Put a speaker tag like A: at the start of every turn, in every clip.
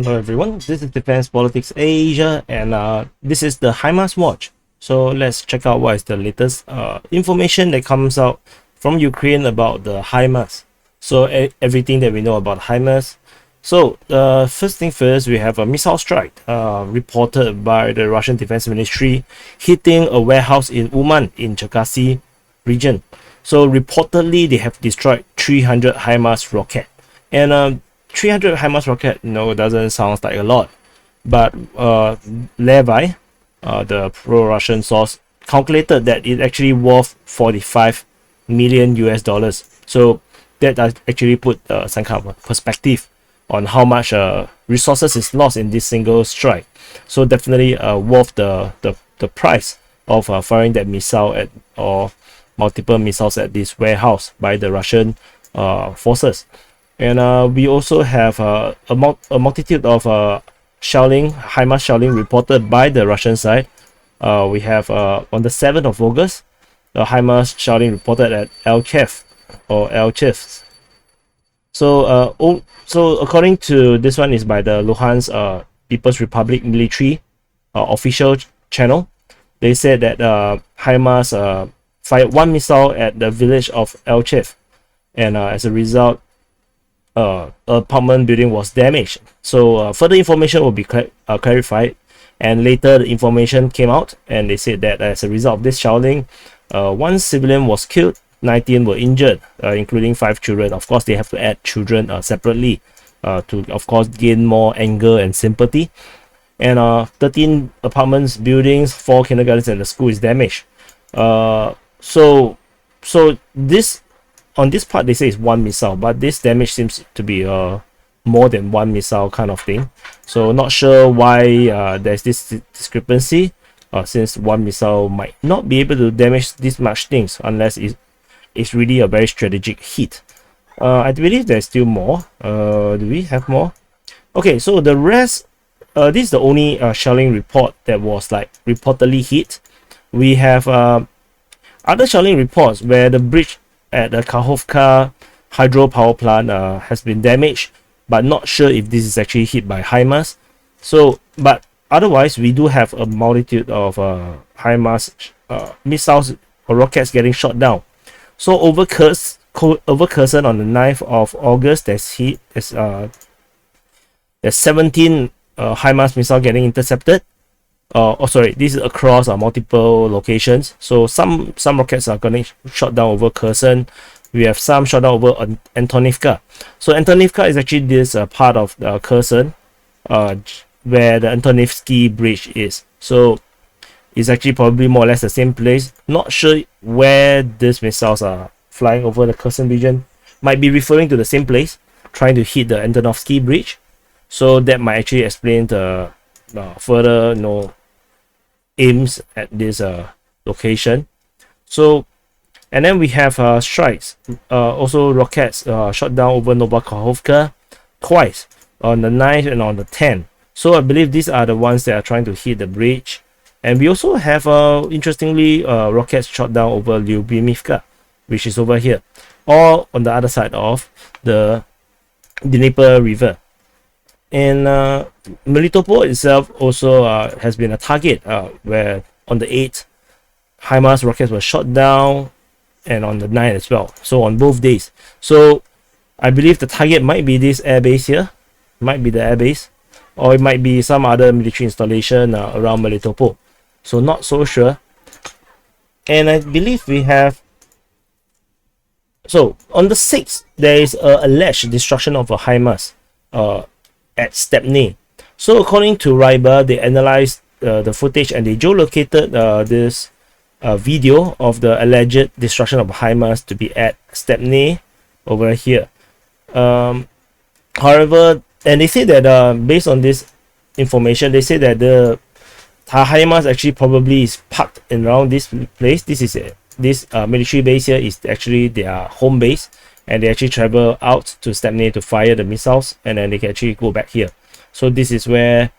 A: Hello everyone, this is Defense Politics Asia, and this is the HIMARS Watch. So let's check out what is the latest information that comes out from Ukraine about the HIMARS. So everything that we know about HIMARS. So first thing first, we have a missile strike reported by the Russian Defense Ministry hitting a warehouse in Uman in Cherkasy region. So reportedly they have destroyed 300 HIMARS rocket, and 300 HIMARS rocket, doesn't sound like a lot, but Levy, the pro-Russian source, calculated that it actually worth 45 million US dollars. So that actually put some kind of perspective on how much resources is lost in this single strike. So definitely worth the price of firing that missile at, or multiple missiles at this warehouse by the Russian forces. And we also have a multitude of HIMARS shelling reported by the Russian side. We have on the 7th of August, the HIMARS shelling reported at Elchev or Elchevs. So according to this one is by the Luhansk People's Republic military official channel. They said that HIMARS fired one missile at the village of Elchev, and as a result, apartment building was damaged. So further information will be clarified, and later the information came out and they said that as a result of this shelling, one civilian was killed, 19 were injured, including 5 children. Of course, they have to add children separately to, of course, gain more anger and sympathy. And 13 apartments, buildings, 4 kindergartens, and the school is damaged. So this, on this part, they say it's one missile, but this damage seems to be more than one missile kind of thing. So not sure why there's this discrepancy, since one missile might not be able to damage this much things unless it's really a very strategic hit. I believe there's still more. Do we have more? Okay, so the rest, this is the only shelling report that was like reportedly hit. We have other shelling reports where the bridge at the Hryhorivka hydropower plant has been damaged, but not sure if this is actually hit by HIMARS. So, but otherwise, we do have a multitude of HIMARS missiles or rockets getting shot down. So over Kherson on the 9th of August, there's 17 HIMARS missiles getting intercepted. Sorry, this is across multiple locations. So some rockets are getting shot down over Kherson. We have some shot down over Antonivka. So Antonivka is actually this part of Kherson, where the Antonivsky Bridge is. So it's actually probably more or less the same place. Not sure where these missiles are flying over the Kherson region. Might be referring to the same place, trying to hit the Antonovsky Bridge. So that might actually explain the further aims at this location. So, and then we have strikes, also rockets shot down over Novokhovka twice, on the 9th and on the 10th. So I believe these are the ones that are trying to hit the bridge. And we also have interestingly rockets shot down over Lyubimivka, which is over here, or on the other side of the Dnieper River. And Melitopol itself also has been a target, where on the 8th, HIMARS rockets were shot down, and on the 9th as well. So on both days. So I believe the target might be this airbase here, might be the airbase, or it might be some other military installation around Melitopol. So not so sure. And I believe we have. So on the 6th, there is a alleged destruction of a HIMARS at Stepney. So according to Ryber, they analyzed the footage and they geolocated this video of the alleged destruction of HIMARS to be at Stepney over here. However, and they say that based on this information, they say that the HIMARS actually probably is parked around this place. This military base here is actually their home base, and they actually travel out to Stepney to fire the missiles, and then they can actually go back here. So this is where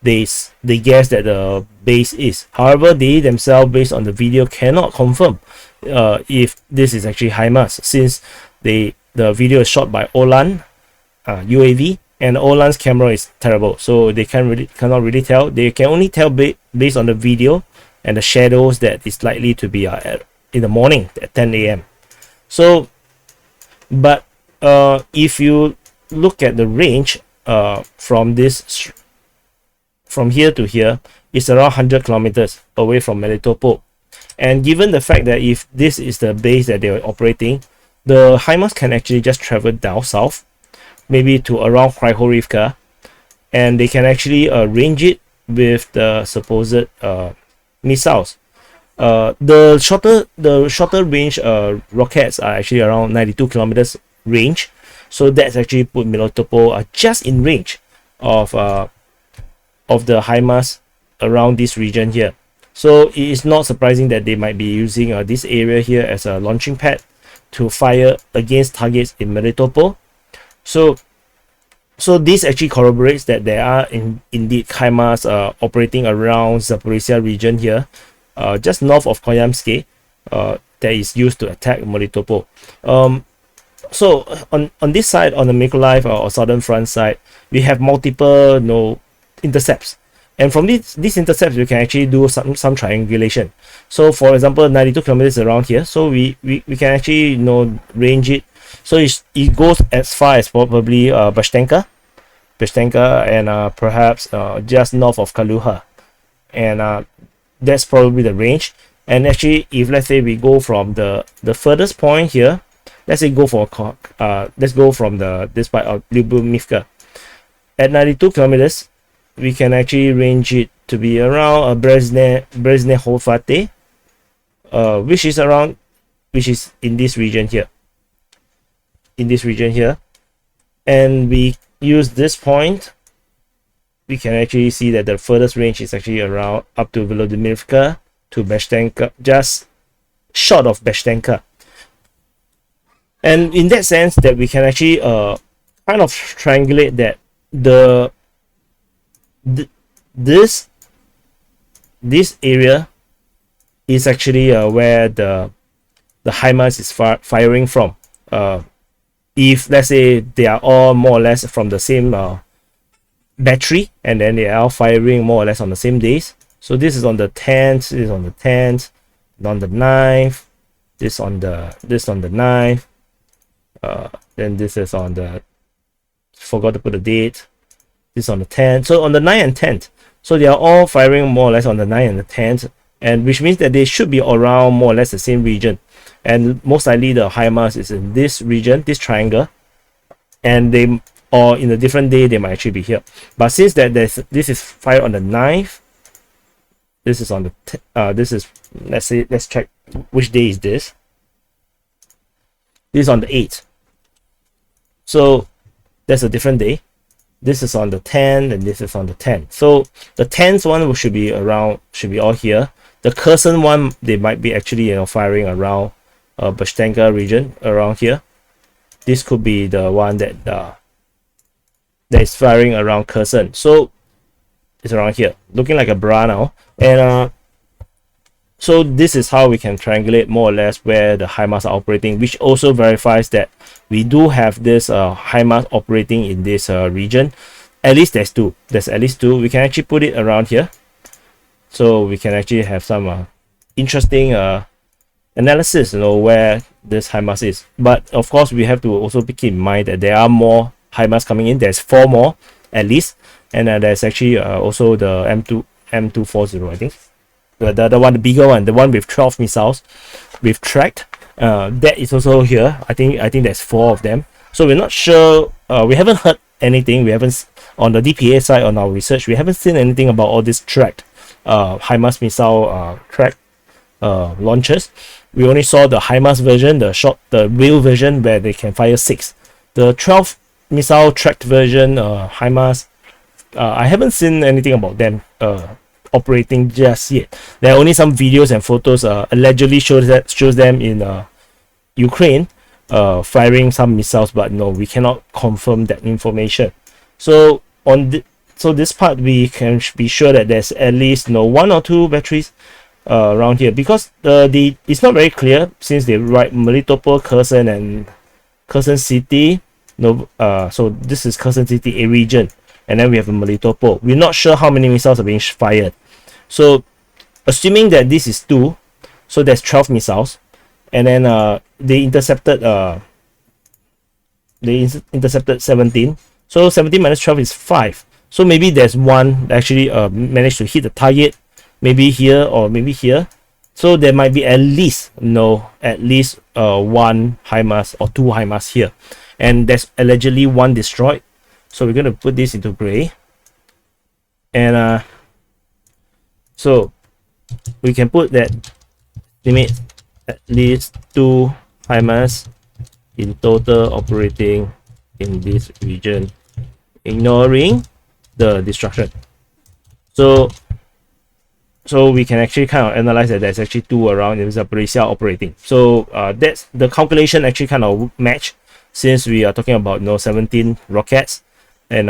A: they guess that the base is. However, they themselves, based on the video, cannot confirm if this is actually HIMARS, since the video is shot by Olan UAV, and Olan's camera is terrible, so they cannot really tell. They can only tell based on the video and the shadows that is likely to be in the morning at 10 a.m. So, but if you look at the range from here to here, it's around 100 kilometers away from Melitopol. And given the fact that if this is the base that they are operating, the HIMARS can actually just travel down south, maybe to around Hryhorivka, and they can actually range it with the supposed missiles. The shorter range rockets are actually around 92 kilometers range, so that's actually put Melitopol just in range of the HIMARS around this region here. So it is not surprising that they might be using this area here as a launching pad to fire against targets in Melitopol. So this actually corroborates that there are indeed HIMARS operating around Zaporizhzhia region here, just north of Koyamsky, that is used to attack Melitopol. So on this side, on the Mykolaiv or southern front side, we have multiple intercepts. And from these intercepts, we can actually do some triangulation. So for example, 92 kilometers around here, so we can actually range it. So it goes as far as probably Beshtenka, and perhaps just north of Kaluha, and that's probably the range. And actually, if let's say we go from the furthest point here, let's say let's go from this part of Lyubimivka at 92 kilometers. We can actually range it to be around Bereznehuvate, which is in this region here. And we use this point, we can actually see that the furthest range is actually around up to Volodymyrivka to Beshtenka, just short of Beshtenka. And in that sense, that we can actually kind of triangulate that this area is actually where the HIMARS is firing from. If let's say they are all more or less from the same battery, and then they are firing more or less on the same days. So this is on the 10th, this is on the 10th, on the 9th, this on the 9th, then this is on the, forgot to put the date, this on the 10th. So on the 9th and 10th, so they are all firing more or less on the 9th and the 10th, and which means that they should be around more or less the same region. And most likely the HIMARS is in this region, this triangle, and they, or in a different day, they might actually be here. But since that this is fired on the 9th, this is on the this is, let's check which day is this. This is on the 8th, so that's a different day. This is on the 10th, and this is on the 10th. So the 10th one should be all here. The Kherson one, they might be actually firing around Beshtenka region around here. This could be the one that is firing around Kherson. So it's around here, looking like a bra now. And so this is how we can triangulate more or less where the HIMARS are operating, which also verifies that we do have this HIMARS operating in this region. At least there's two. There's at least two. We can actually put it around here, so we can actually have some interesting analysis, where this HIMARS is. But of course, we have to also keep in mind that there are more HIMARS coming in. There's 4 more at least, and there's actually also the M240, I think. The one, the bigger one, the one with 12 missiles with tracked, that is also here. I think there's 4 of them. So we're not sure. We haven't heard anything. We haven't, on the DPA side, on our research, we haven't seen anything about all this tracked HIMARS missile tracked launchers. We only saw the HIMARS version, the real version, where they can fire 6. The 12 missile tracked version HIMARS, I haven't seen anything about them operating just yet. There are only some videos and photos allegedly shows them in Ukraine firing some missiles, but no, we cannot confirm that information. So so this part, we can be sure that there's at least 1 or 2 batteries around here, because it's not very clear, since they write Melitopol, Kherson, and Kherson City, No, so this is Kherson City a region, and then we have a Melitopol. We're not sure how many missiles are being fired. So assuming that this is 2, so there's 12 missiles, and then they intercepted 17. So 17 minus 12 is 5. So maybe there's one that actually managed to hit the target, maybe here or maybe here. So there might be at least one HIMARS or 2 HIMARS here, and there's allegedly 1 destroyed. So we're going to put this into gray, and so we can put that limit at least 2 HIMARS in total operating in this region, ignoring the destruction. So we can actually kind of analyze that there's actually 2 around in Zaporizhzhia operating. So that's the calculation actually kind of match, since we are talking about 17 rockets and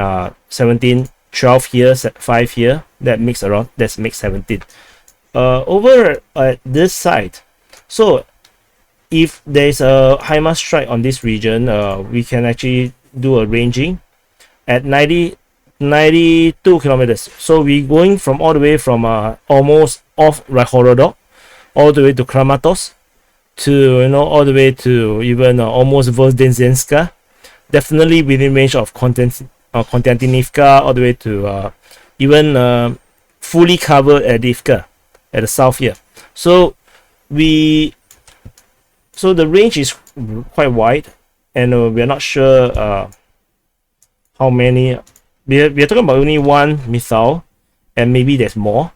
A: 17, 12 here, 5 here. That makes 17. Over at this side, so if there's a HIMARS strike on this region, we can actually do a ranging at 92 kilometers. So we're going from all the way from almost off Hryhorivka all the way to Kramatorsk, to all the way to even almost Vozdenzhenska, definitely within range of Konstantinivka, all the way to even fully covered at Divka at the south here. So the range is quite wide, and we are not sure how many. We are talking about only 1 missile, and maybe there's more.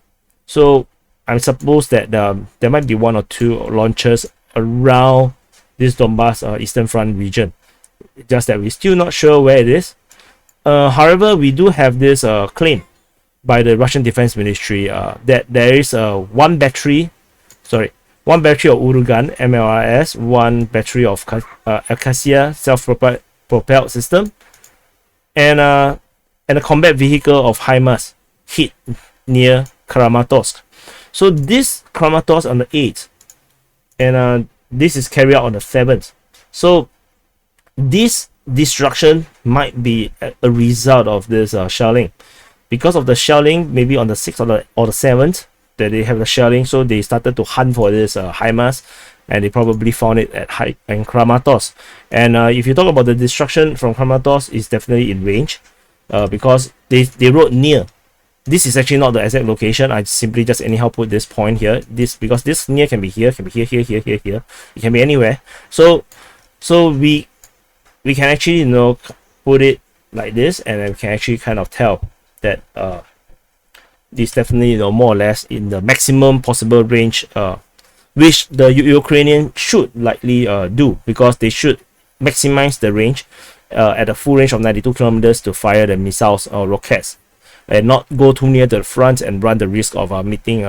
A: So I suppose that there might be 1 or 2 launchers around this Donbass Eastern Front region. Just that we're still not sure where it is. However, we do have this claim by the Russian Defense Ministry that there is one battery of Uragan MLRS, 1 battery of Acacia self-propelled system, and a combat vehicle of HIMARS hit near Kramatorsk. So this Kramatorsk on the 8th, and this is carried out on the 7th. So this destruction might be a result of this shelling. Because of the shelling, maybe on the 6th or the 7th, that they have the shelling, so they started to hunt for this HIMARS, and they probably found it at Kramatorsk. And if you talk about the destruction from Kramatorsk, it's definitely in range, because they wrote near. This is actually not the exact location. I simply just anyhow put this point here. Because this near can be here, can be here. It can be anywhere. So we can actually put it like this, and then we can actually kind of tell that this definitely more or less in the maximum possible range, which the Ukrainian should likely do, because they should maximize the range at a full range of 92 kilometers to fire the missiles or rockets, and not go too near the front and run the risk of meeting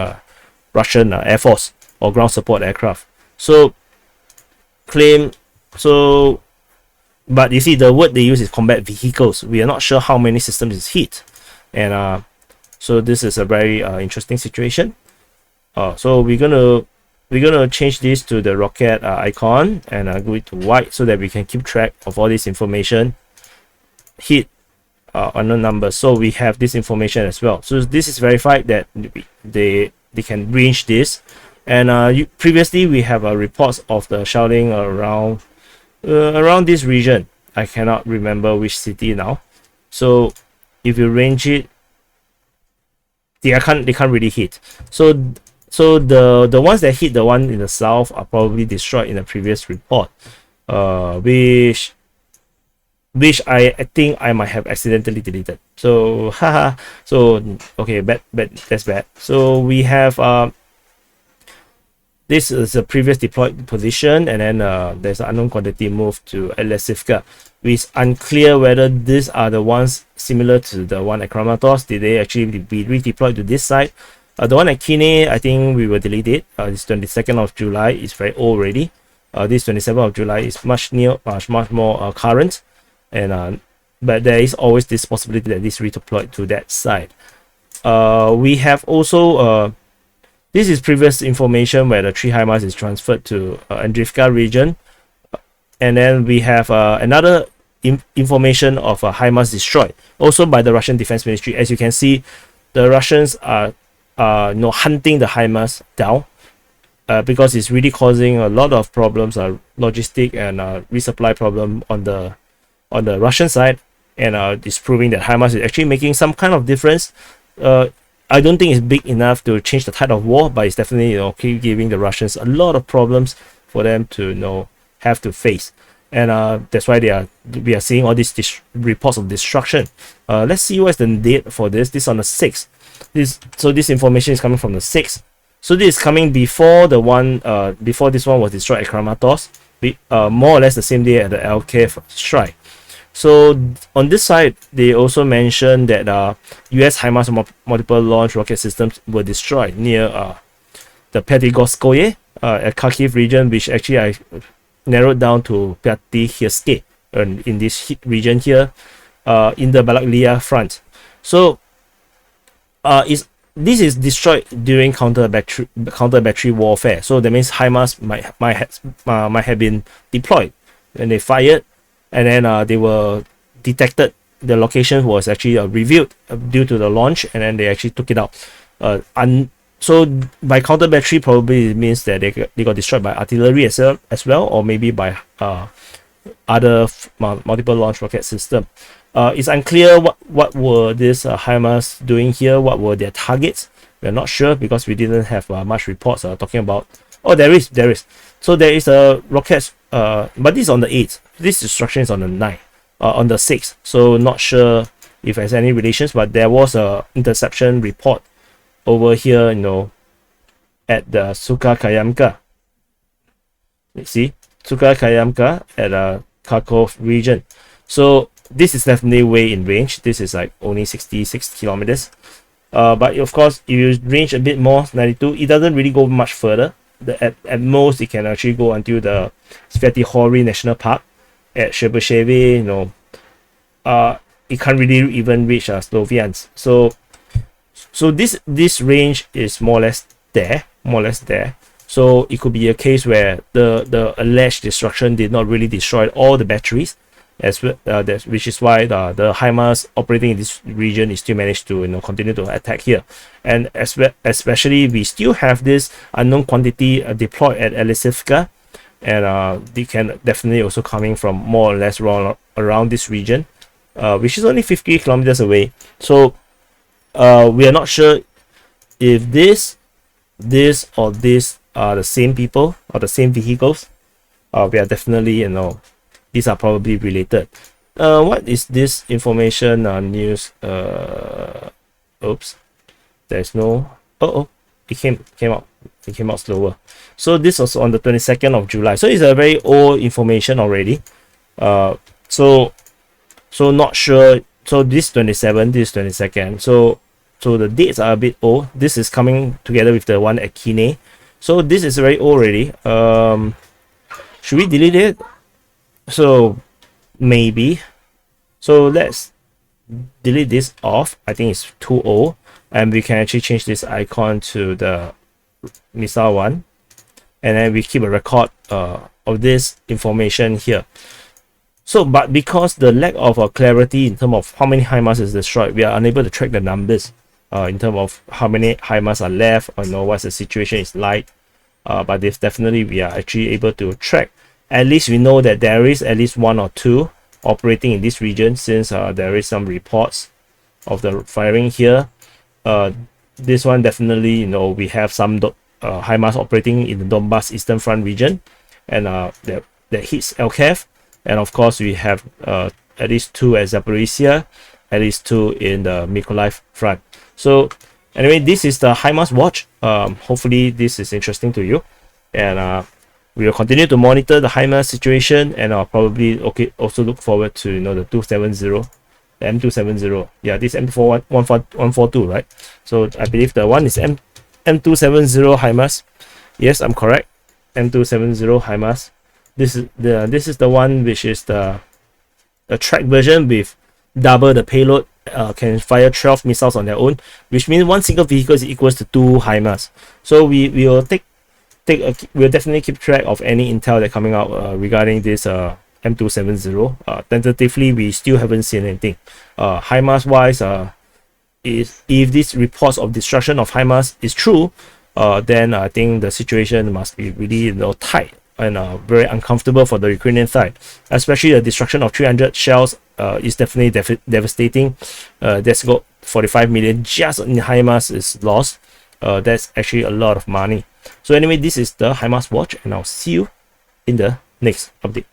A: Russian Air Force or ground support aircraft. So but you see, the word they use is combat vehicles. We are not sure how many systems is hit, and so this is a very interesting situation. So we're gonna change this to the rocket icon, and go it to white, so that we can keep track of all this information. Hit unknown numbers, so we have this information as well. So this is verified that they can range this, and previously we have reports of the shelling around this region. I cannot remember which city now. So if you range it, they can't really hit. So the ones that hit the one in the south are probably destroyed in the previous report, which I think I might have accidentally deleted. So so okay, bad, that's bad. So we have this is a previous deployed position, and then there's an unknown quantity moved to Hryhorivka. It's unclear whether these are the ones similar to the one at Kramatorsk. Did they actually be redeployed to this side? The one at Kine, I think we will delete it. It's 22nd of July. It's very old already. This 27th of July is much more current, and but there is always this possibility that this redeployed to that side. We have also this is previous information where the 3 HIMARS is transferred to Andrivka region, and then we have another information of HIMARS destroyed, also by the Russian Defense Ministry. As you can see, the Russians are hunting the HIMARS down because it's really causing a lot of problems, logistic and resupply problem on the Russian side, and it's proving that HIMARS is actually making some kind of difference. I don't think it's big enough to change the tide of war, but it's definitely keep giving the Russians a lot of problems for them to have to face, and that's why we are seeing all these reports of destruction. Let's see what's the date for this. This is on the 6th. This information is coming from the 6th. So this is coming before the one before this one was destroyed at Kramatorsk, more or less the same day at the Elkev strike. So on this side, they also mentioned that US HIMARS multiple launch rocket systems were destroyed near the Petrigorskoye at Kharkiv region, which actually I narrowed down to Pyatihirske in this region here in the Balaklia front. So this is destroyed during counter battery warfare. So that means HIMARS might have been deployed when they fired, and then they were detected. The location was actually revealed due to the launch, and then they actually took it out. So by counter battery, probably it means that they got destroyed by artillery as well, or maybe by other multiple launch rocket system. It's unclear what were these HIMARS doing here. What were their targets? We're not sure because we didn't have much reports talking about. Oh, there is. So there is a rocket, but this is on the 8th. This destruction is on the 9th, on the 6th. So not sure if there's any relations, but there was a interception report over here, at the Suka Kayamka. Let's see, Suka Kayamka at Kharkov region. So this is definitely way in range. This is like only 66 kilometers. But of course, if you range a bit more, 92, it doesn't really go much further. At most, it can actually go until the Hryhorivka National Park at Zaporizhzhia. It can't really even reach Sloviansk. So this range is more or less there. So it could be a case where the alleged destruction did not really destroy all the batteries, which is why the HIMARS operating in this region is still managed to continue to attack here. And especially we still have this unknown quantity deployed at Hryhorivka, and they can definitely also coming from more or less around this region, which is only 50 kilometers away. So we are not sure if this or this are the same people or the same vehicles. We are definitely these are probably related. What is this information news? Oops, there's no. It came out slower. So this was on the 22nd of July. So it's a very old information already. So not sure. So this 27, this 22nd. So the dates are a bit old. This is coming together with the one at Kine. So this is very old already. Should we delete it? So maybe. So let's delete this off. I think it's too old, and we can actually change this icon to the missile one, and then we keep a record of this information here. So, but because the lack of clarity in terms of how many HIMARS is destroyed, we are unable to track the numbers in terms of how many HIMARS are left, or what the situation is like. But this definitely we are actually able to track. At least we know that there is at least one or two operating in this region, since there is some reports of the firing here. This one definitely, we have some HIMARS operating in the Donbass Eastern Front region, and that hits Elkev. And of course, we have at least two at Zaporizhzhia, at least two in the Mykolaiv front. So anyway, this is the HIMARS Watch. Hopefully this is interesting to you, and we will continue to monitor the HIMARS situation, and I'll probably also look forward to the 270, the M270. Yeah, this M142, right? So I believe the one is M270 HIMARS. Yes, I'm correct. M270 HIMARS. This is the one which is the track version with double the payload. Can fire 12 missiles on their own, which means one single vehicle is equals to 2 HIMARS. So we will we'll definitely keep track of any intel that coming out regarding this M270. Tentatively, we still haven't seen anything. HIMARS wise, if this reports of destruction of HIMARS is true, then I think the situation must be really tight and very uncomfortable for the Ukrainian side. Especially the destruction of 300 shells is definitely devastating. That's got 45 million just in HIMARS is lost. That's actually a lot of money. So anyway, this is the HIMARS Watch, and I'll see you in the next update.